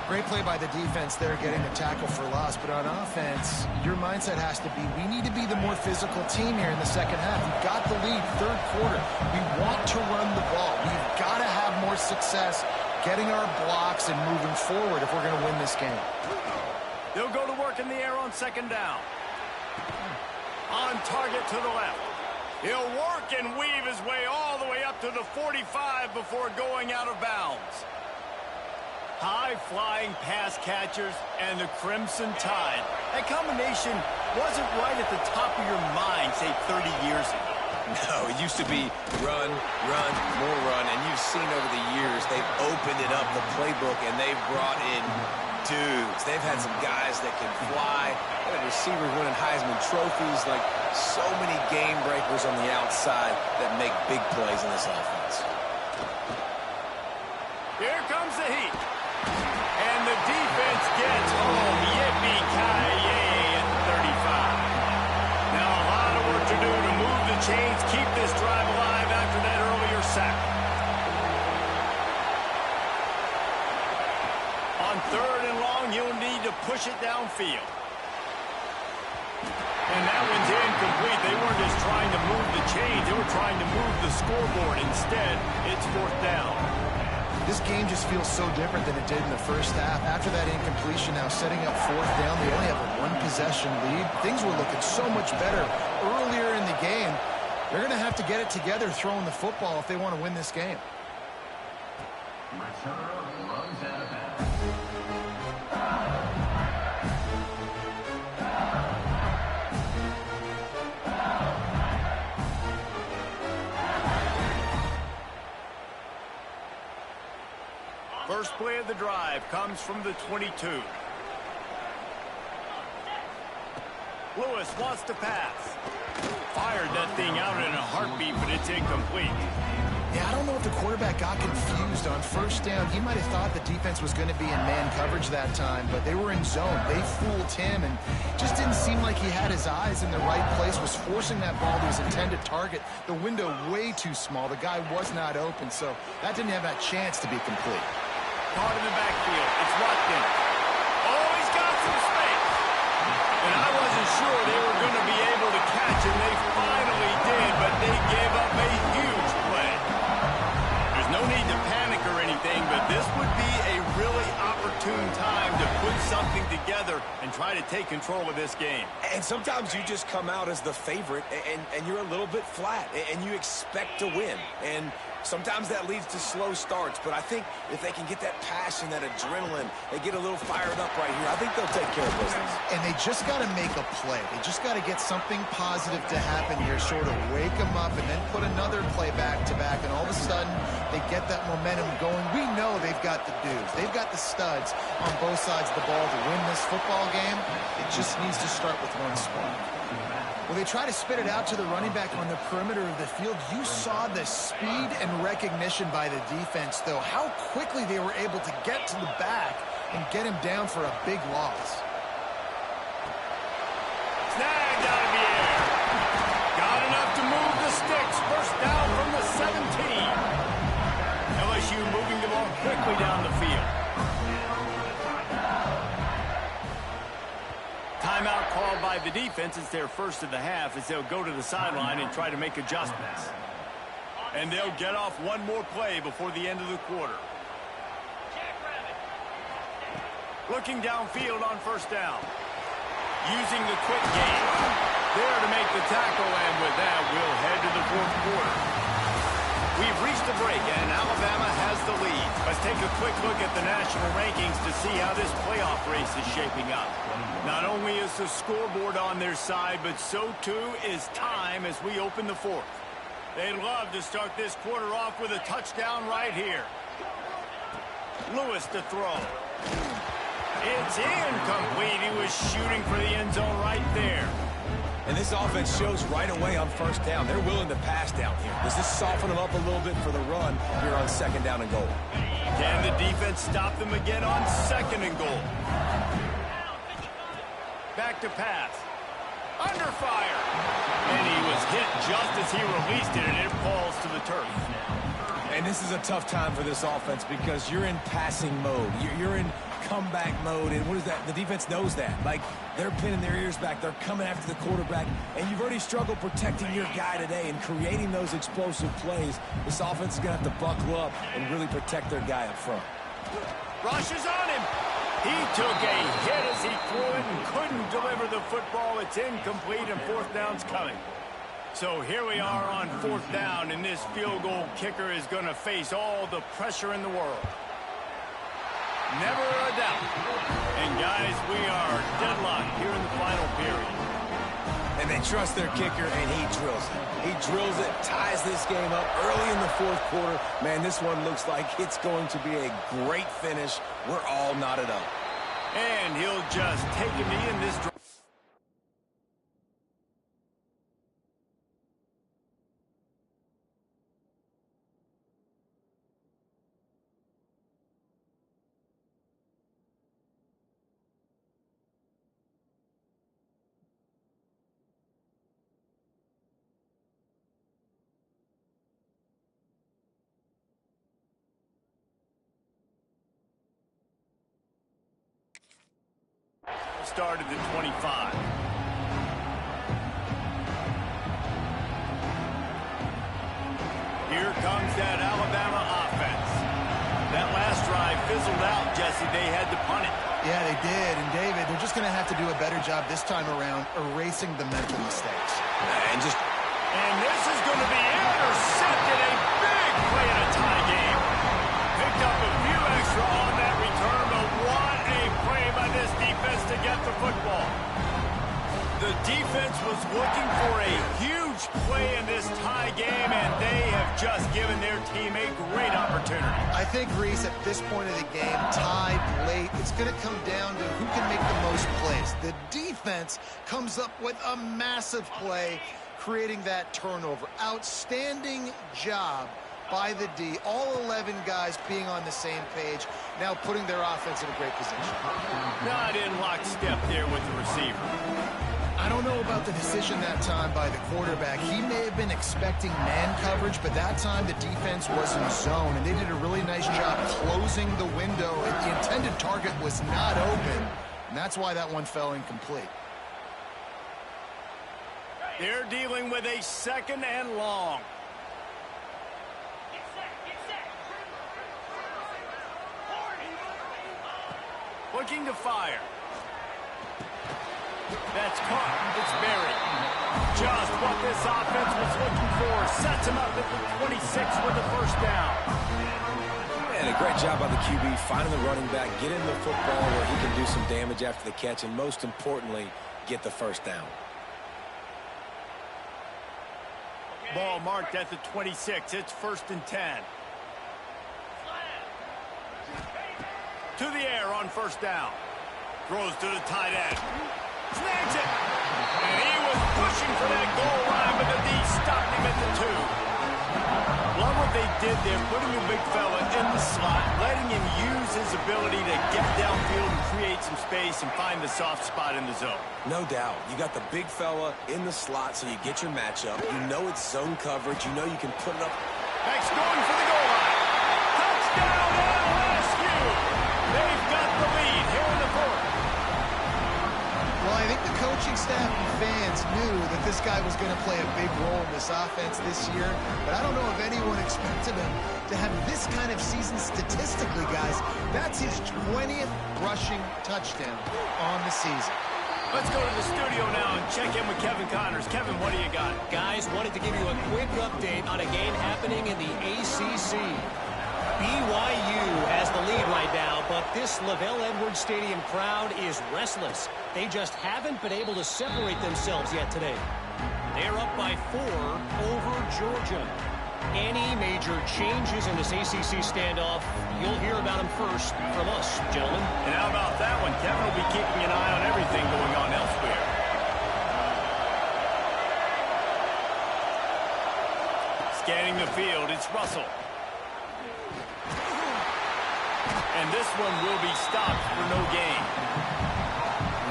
[SPEAKER 3] Great play by the defense there, getting the tackle for loss. But on offense, your mindset has to be, we need to be the more physical team here in the second half. We've got the lead, 3rd quarter. We want to run the ball. We've got to have more success getting our blocks and moving forward if we're going to win this game.
[SPEAKER 1] They'll go to work in the air on 2nd down. On target to the left. He'll work and weave his way all the way up to the 45 before going out of bounds. High-flying pass catchers and the Crimson Tide. That combination wasn't right at the top of your mind, say, 30 years ago.
[SPEAKER 2] No, it used to be run, run, more run, and you've seen over the years they've opened it up, the playbook, and they've brought in dudes. They've had some guys that can fly. They had receivers winning Heisman trophies, like so many game breakers on the outside that make big plays in this offense.
[SPEAKER 1] Here comes the heat. And the defense gets home. Yippee-ki-yay at the 35. Now a lot of work to do to move the chains, keep this drive alive after that earlier sack. On 3rd and long, he'll need to push it downfield. And that one's incomplete. They weren't just trying to move the chains. They were trying to move the scoreboard. Instead, it's 4th down.
[SPEAKER 3] This game just feels so different than it did in the first half. After that incompletion, now setting up 4th down, they only have a 1-possession lead. Things were looking so much better earlier in the game. They're going to have to get it together throwing the football if they want to win this game.
[SPEAKER 5] Returner runs out of bounds.
[SPEAKER 1] First play of the drive comes from the 22. Lewis wants to pass. Fired that thing out in a heartbeat, but it's incomplete.
[SPEAKER 3] Yeah, I don't know if the quarterback got confused on 1st down. He might have thought the defense was going to be in man coverage that time, but they were in zone. They fooled him, and just didn't seem like he had his eyes in the right place, was forcing that ball to his intended target. The window way too small. The guy was not open, so that didn't have that chance to be complete.
[SPEAKER 1] Caught in the backfield. It's locked in. Oh, he's got some space. And I wasn't sure they were going to be able to catch, and they finally did, but they gave up a huge play. take control of this game.
[SPEAKER 2] And sometimes you just come out as the favorite, and you're a little bit flat, and you expect to win. And sometimes that leads to slow starts, but I think if they can get that passion, that adrenaline, they get a little fired up right here, I think they'll take care of business.
[SPEAKER 3] And they just got to make a play. They just got to get something positive to happen here, sort of wake them up, and then put another play back-to-back, and all of a sudden they get that momentum going. We know they've got the dudes. They've got the studs on both sides of the ball to win this football game. It just needs to start with one spark. Well, they try to spit it out to the running back on the perimeter of the field. You saw the speed and recognition by the defense, though. How quickly they were able to get to the back and get him down for a big loss.
[SPEAKER 1] Snagged out of the air. Got enough to move the sticks. First down from the 17. LSU moving the ball quickly down the field. Timeout called by the defense. It's their first of the half as they'll go to the sideline and try to make adjustments. And they'll get off one more play before the end of the quarter. Looking downfield on first down. Using the quick game. There to make the tackle, and with that, we'll head to the fourth quarter. We've reached the break, and Alabama has the lead. Let's take a quick look at the national rankings to see how this playoff race is shaping up. Not only is the scoreboard on their side, but so too is time as we open the fourth. They'd love to start this quarter off with a touchdown right here. Lewis to throw. It's incomplete. He was shooting for the end zone right there.
[SPEAKER 2] And this offense shows right away on first down. They're willing to pass down here. Does this soften them up a little bit for the run here on second down and goal?
[SPEAKER 1] Can the defense stop them again on second and goal? Back to pass. Under fire. And he was hit just as he released it, and it falls to the turf.
[SPEAKER 2] And this is a tough time for this offense because you're in passing mode. You're in comeback mode, and what is that? The defense knows that. Like, they're pinning their ears back. They're coming after the quarterback, and you've already struggled protecting your guy today and creating those explosive plays. This offense is going to have to buckle up and really protect their guy up front.
[SPEAKER 1] Rush is on him. He took a hit as he threw it and couldn't deliver the football. It's incomplete, and fourth down's coming. So here we are on fourth down, and this field goal kicker is going to face all the pressure in the world. Never a doubt. And, guys, we are deadlocked here in the final period.
[SPEAKER 2] And they trust their kicker, and he drills it. He drills it, ties this game up early in the fourth quarter. Man, this one looks like it's going to be a great finish. We're all knotted up.
[SPEAKER 1] And he'll just take a knee in this drive. Started at 25. Here comes that Alabama offense. That last drive fizzled out, Jesse. They had to punt it.
[SPEAKER 3] Yeah, they did. And, David, they're just going to have to do a better job this time around erasing the mental mistakes.
[SPEAKER 2] And
[SPEAKER 1] this is going to be intercepted. A big play in a tie game. Picked up a few extra on that return, but what a play by this defense to get the football. The defense was looking for a huge play in this tie game, and they have just given their team a great opportunity.
[SPEAKER 3] I think, Reese, at this point of the game, tied late, it's going to come down to who can make the most plays. The defense comes up with a massive play, creating that turnover. Outstanding job by the D. All 11 guys being on the same page, now putting their offense in a great position.
[SPEAKER 1] Not in lockstep there with the receiver.
[SPEAKER 3] I don't know about the decision that time by the quarterback. He may have been expecting man coverage, but that time the defense was in zone, and they did a really nice job closing the window. The intended target was not open, and that's why that one fell incomplete.
[SPEAKER 1] They're dealing with a second and long. Looking to fire. That's caught. It's buried. Just what this offense was looking for. Sets him up at the 26 with the first down.
[SPEAKER 2] And a great job by the QB finding the running back, getting the football where he can do some damage after the catch, and most importantly, get the first down.
[SPEAKER 1] Ball marked at the 26. It's 1st and 10. To the air on first down. Throws to the tight end. Snags it. And he was pushing for that goal line, but the D stopped him at the 2. Love what they did there, putting a big fella in the slot, letting him use his ability to get downfield and create some space and find the soft spot in the zone.
[SPEAKER 2] No doubt. You got the big fella in the slot, so you get your matchup. You know it's zone coverage. You know you can put it up.
[SPEAKER 1] Back's going for the goal line. Touchdown LSU. They've got the lead here in the 4th.
[SPEAKER 3] Well, I think the coaching staff and fans knew that this guy was going to play a big role in this offense this year, but I don't know if anyone expected him to have this kind of season statistically, guys. That's his 20th rushing touchdown on the season.
[SPEAKER 1] Let's go to the studio now and check in with Kevin Connors. Kevin, what do you got?
[SPEAKER 4] Guys, wanted to give you a quick update on a game happening in the ACC. BYU has the lead right now, but this LaVell Edwards Stadium crowd is restless. They just haven't been able to separate themselves yet today. They're up by 4 over Georgia. Any major changes in this ACC standoff, you'll hear about them first from us, gentlemen.
[SPEAKER 1] And how about that one? Kevin will be keeping an eye on everything going on elsewhere. Scanning the field, it's Russell. And this one will be stopped for no gain.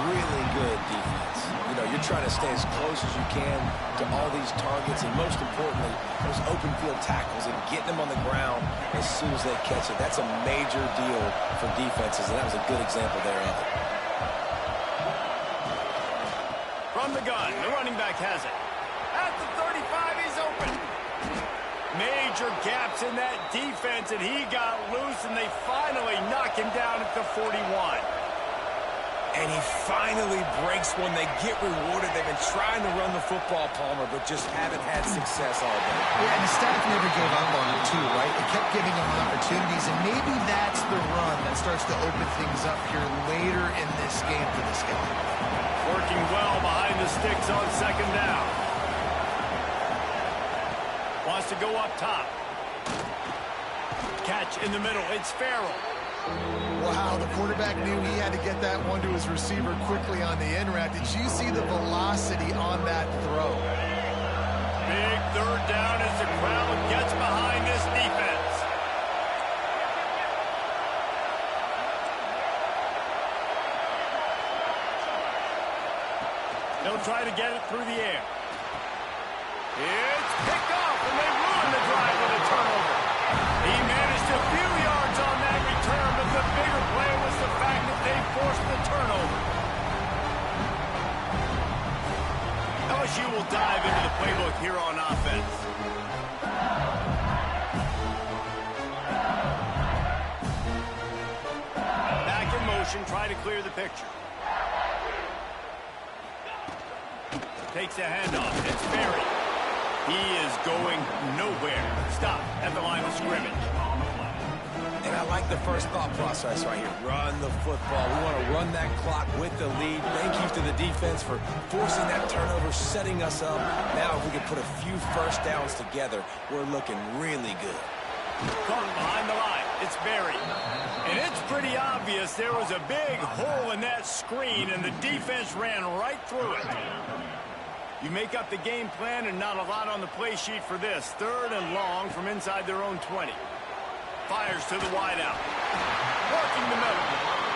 [SPEAKER 2] Really good defense. You know, you're trying to stay as close as you can to all these targets, and most importantly, those open field tackles and getting them on the ground as soon as they catch it. That's a major deal for defenses, and that was a good example there of it.
[SPEAKER 1] From the gun, the running back has it. At the 35, he's open. Major gaps in that defense, and he got loose, and they finally knock him down at the 41.
[SPEAKER 2] And he finally breaks one. They get rewarded. They've been trying to run the football, Palmer, but just haven't had success all day.
[SPEAKER 3] Yeah, and the staff never gave up on it, too, right? They kept giving him opportunities, and maybe that's the run that starts to open things up here later in this game for this guy.
[SPEAKER 1] Working well behind the sticks on 2nd down. Wants to go up top. Catch in the middle. It's Farrell.
[SPEAKER 3] Wow, the quarterback knew he had to get that one to his receiver quickly on the in route. Did you see the velocity on that throw?
[SPEAKER 1] Big 3rd down as the crowd gets behind this defense. They'll try to get it through the air. It's picked off, and they ruin the drive with a turnover. He managed a few yards on that return, but the bigger play was the fact that they forced the turnover. LSU will dive into the playbook here on offense. Back in motion, try to clear the picture. Takes a handoff. It's buried. He is going nowhere. Stop at the line of scrimmage.
[SPEAKER 2] And I like the first thought process right here. Run the football. We want to run that clock with the lead. Thank you to the defense for forcing that turnover, setting us up. Now, if we can put a few first downs together, we're looking really good.
[SPEAKER 1] Caught behind the line. It's buried. And it's pretty obvious there was a big hole in that screen, and the defense ran right through it. You make up the game plan, and not a lot on the play sheet for this. 3rd and long from inside their own 20. Fires to the wideout. Working the middle.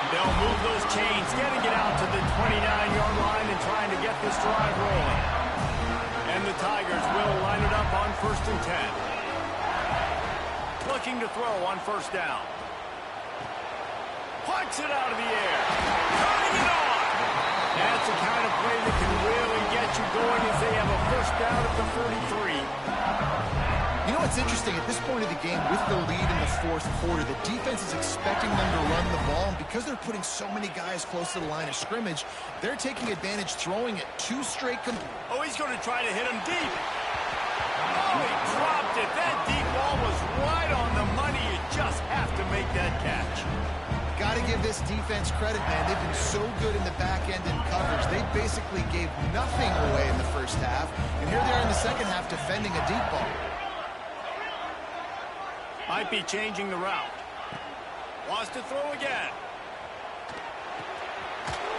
[SPEAKER 1] They'll move those chains, getting it out to the 29-yard line and trying to get this drive rolling. And the Tigers will line it up on 1st and 10. Looking to throw on 1st down. Plucks it out of the air. Turning it on. That's the kind of play that can really get you going as they have a 1st down at the 43.
[SPEAKER 3] You know what's interesting? At this point of the game, with the lead in the fourth quarter, the defense is expecting them to run the ball, and because they're putting so many guys close to the line of scrimmage, they're taking advantage, throwing it 2 straight.
[SPEAKER 1] Oh, he's going to try to hit him deep. Oh, he dropped it. That deep ball was right on the money. You just have to make that catch.
[SPEAKER 3] Got to give this defense credit, man. They've been so good in the back end in coverage. They basically gave nothing away in the first half, and here they are in the second half defending a deep ball.
[SPEAKER 1] Might be changing the route. Wants to throw again.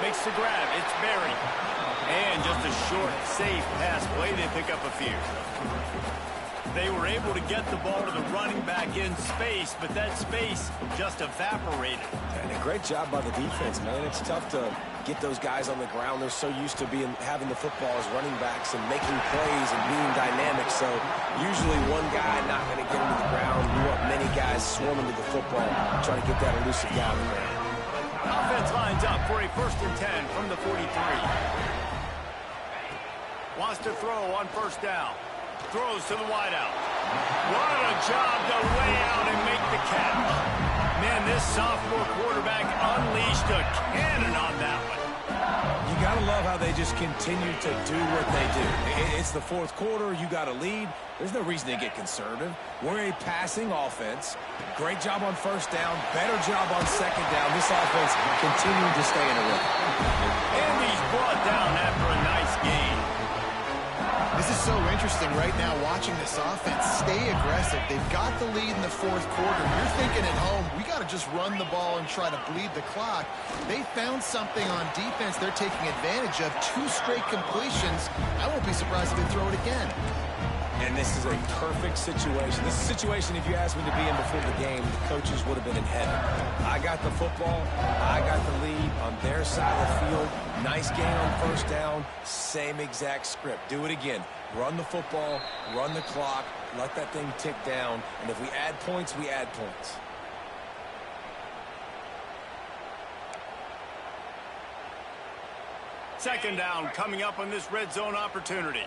[SPEAKER 1] Makes the grab. It's buried. And just a short, safe pass play. They pick up a few. They were able to get the ball to the running back in space, but that space just evaporated.
[SPEAKER 2] And a great job by the defense, man. It's tough to get those guys on the ground. They're so used to having the football as running backs and making plays and being dynamic. So usually one guy not going to get him to the ground. You want many guys swarming to the football, trying to get that elusive guy on the ground.
[SPEAKER 1] Offense lines up for a 1st and 10 from the 43. Wants to throw on 1st down. Throws to the wideout. What a job to lay out and make the catch. Man, this sophomore quarterback unleashed a cannon on that one.
[SPEAKER 2] You got to love how they just continue to do what they do. It's the fourth quarter. You got a lead. There's no reason to get conservative. We're a passing offense. Great job on 1st down. Better job on 2nd down. This offense continuing to stay in a rhythm.
[SPEAKER 1] And he's brought down after a nice game.
[SPEAKER 3] This is so interesting right now watching this offense stay aggressive. They've got the lead in the fourth quarter. You're thinking at home, we got to just run the ball and try to bleed the clock. They found something on defense they're taking advantage of. 2 straight completions. I won't be surprised if they throw it again.
[SPEAKER 2] And this is a perfect situation. This is a situation, if you asked me to be in before the game, the coaches would have been in heaven. I got the football. I got the lead on their side of the field. Nice game on 1st down. Same exact script. Do it again. Run the football, run the clock, let that thing tick down. And if we add points, we add points.
[SPEAKER 1] Second down coming up on this red zone opportunity.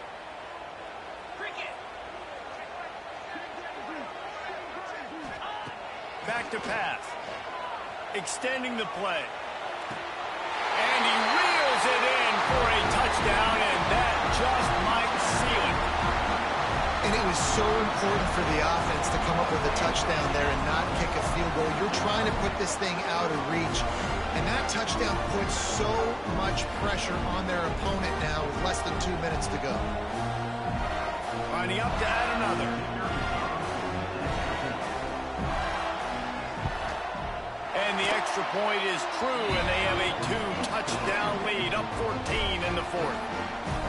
[SPEAKER 1] Back to pass. Extending the play. And he reels it in for a touchdown, and that just might seal it.
[SPEAKER 3] And it was so important for the offense to come up with a touchdown there and not kick a field goal. You're trying to put this thing out of reach. And that touchdown puts so much pressure on their opponent now with less than 2 minutes to go.
[SPEAKER 1] Lining up to add another. And the extra point is true, and they have a 2-touchdown lead, up 14 in the fourth.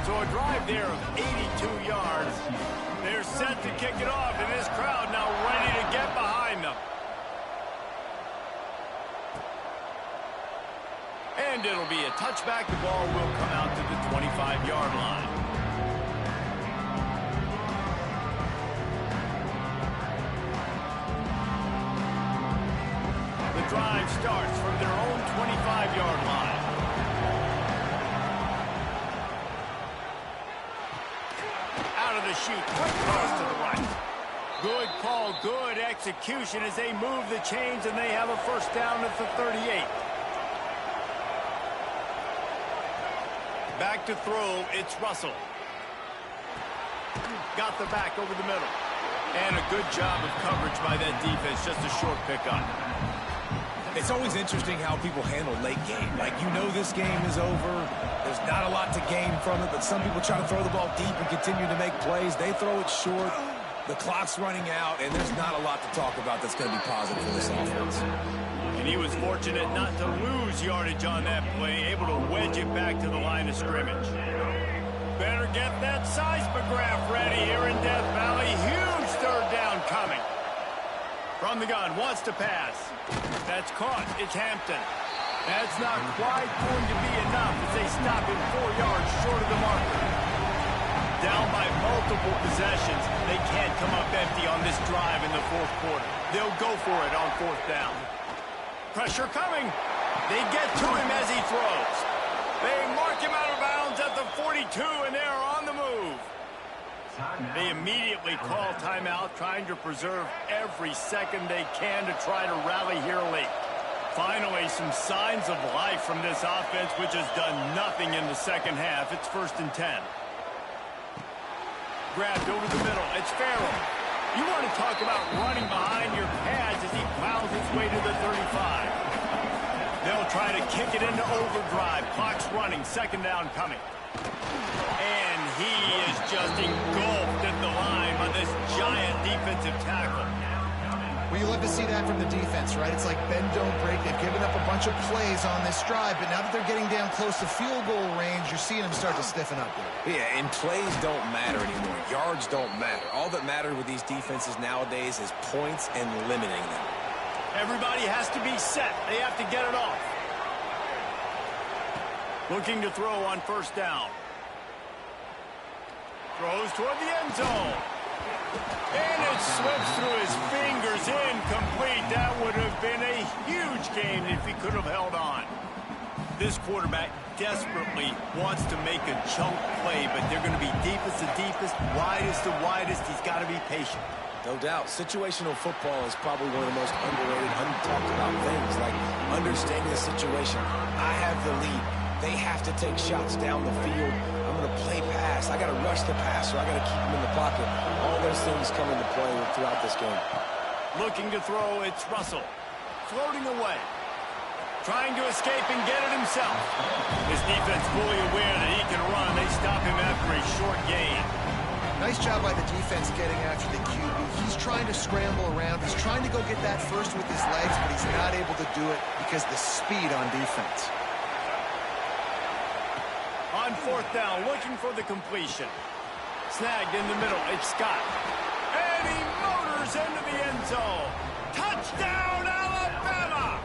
[SPEAKER 1] So a drive there of 82 yards. They're set to kick it off, and this crowd now ready to get behind them. And it'll be a touchback. The ball will come out to the 25-yard line. The drive starts from their own 25-yard line. Out of the chute, quick cross to the right. Good call, good execution as they move the chains, and they have a 1st down at the 38. Back to throw, it's Russell. Got the back over the middle. And a good job of coverage by that defense, just a short pickup.
[SPEAKER 2] It's always interesting how people handle late game. Like, you know this game is over. There's not a lot to gain from it, but some people try to throw the ball deep and continue to make plays. They throw it short. The clock's running out, and there's not a lot to talk about that's going to be positive for this offense.
[SPEAKER 1] And he was fortunate not to lose yardage on that play, able to wedge it back to the line of scrimmage. Better get that seismograph ready here in Death Valley. Huge 3rd down coming. From the gun, wants to pass. That's caught. It's Hampton. That's not quite going to be enough as they stop him 4 yards short of the marker. Down by multiple possessions. They can't come up empty on this drive in the fourth quarter. They'll go for it on 4th down. Pressure coming. They get to him as he throws. They mark him out of bounds at the 42, and they're on the move. They immediately call timeout, trying to preserve every second they can to try to rally here late. Finally, some signs of life from this offense, which has done nothing in the second half. It's 1st and 10. Grabbed over the middle. It's Farrell. You want to talk about running behind your pads as he plows his way to the 35. They'll try to kick it into overdrive. Clock's running. 2nd down coming. And he is just engulfed at the line by this giant defensive tackle.
[SPEAKER 3] Well, you love to see that from the defense, right? It's like bend, don't break. They've given up a bunch of plays on this drive, but now that they're getting down close to field goal range, you're seeing them start to stiffen up there.
[SPEAKER 2] Yeah, and plays don't matter anymore. Yards don't matter. All that matters with these defenses nowadays is points and limiting them.
[SPEAKER 1] Everybody has to be set. They have to get it off. Looking to throw on 1st down. Throws toward the end zone. And it slips through his fingers, incomplete. That would have been a huge gain if he could have held on. This quarterback desperately wants to make a chunk play, but they're going to be deepest to deepest, widest to widest. He's got to be patient.
[SPEAKER 2] No doubt. Situational football is probably one of the most underrated, untalked about things, like understanding the situation. I have the lead. They have to take shots down the field. I'm going to play pass. I got to rush the passer. I got to keep him in the pocket. All those things come into play throughout this game.
[SPEAKER 1] Looking to throw, it's Russell. Floating away. Trying to escape and get it himself. His defense fully aware that he can run. They stop him after a short gain.
[SPEAKER 3] Nice job by the defense getting after the QB. He's trying to scramble around. He's trying to go get that first with his legs, but he's not able to do it because of the speed on defense.
[SPEAKER 1] On 4th down, looking for the completion. Snagged in the middle, it's Scott. And he motors into the end zone. Touchdown, Alabama!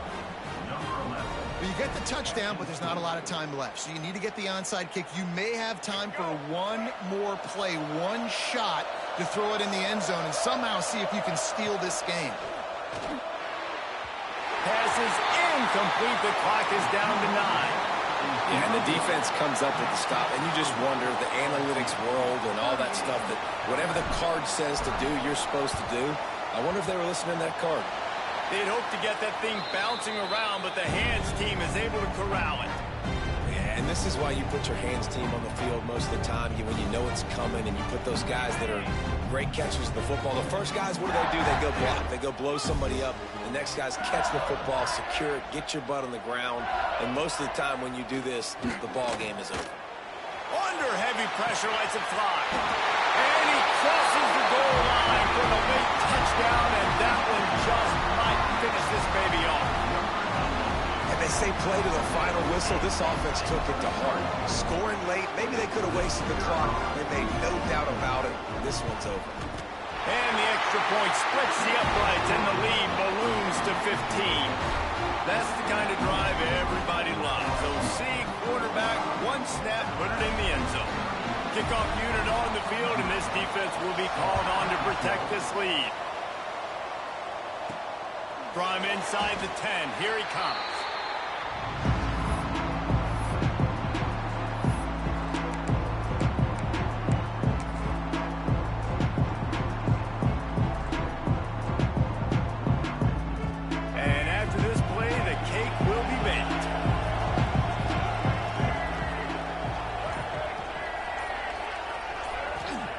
[SPEAKER 3] Well, you get the touchdown, but there's not a lot of time left. So you need to get the onside kick. You may have time for one more play, one shot to throw it in the end zone and somehow see if you can steal this game.
[SPEAKER 1] Pass is incomplete. The clock is down to 9.
[SPEAKER 2] Yeah, and the defense comes up with the stop, and you just wonder, the analytics world and all that stuff, that whatever the card says to do, you're supposed to do. I wonder if they were listening to that card.
[SPEAKER 1] They'd hope to get that thing bouncing around, but the hands team is able to corral it.
[SPEAKER 2] Yeah, and this is why you put your hands team on the field most of the time, when you know it's coming, and you put those guys that are great catchers of the football. The first guys, what do? They go block. They go blow somebody up. The next guys catch the football, secure it, get your butt on the ground. And most of the time when you do this, the ball game is over.
[SPEAKER 1] Under heavy pressure, lets it fly. And he crosses the goal line for the late touchdown, and that one just might finish this baby off.
[SPEAKER 2] And they say play to the final whistle. This offense took it to heart. Scoring late, maybe they could have wasted the clock. They made no doubt about it. This one's over.
[SPEAKER 1] And the extra point splits the uprights, and the lead balloons to 15. That's the kind of drive everybody loves. They'll see quarterback, one snap, put it in the end zone. Kickoff unit on the field, and this defense will be called on to protect this lead. From inside the 10, here he comes.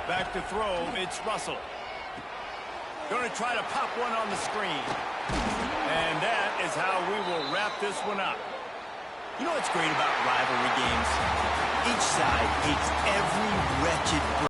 [SPEAKER 1] Back to throw, it's Russell. Going to try to pop one on the screen. And that is how we will wrap this one up. You know what's great about rivalry games? Each side hates every wretched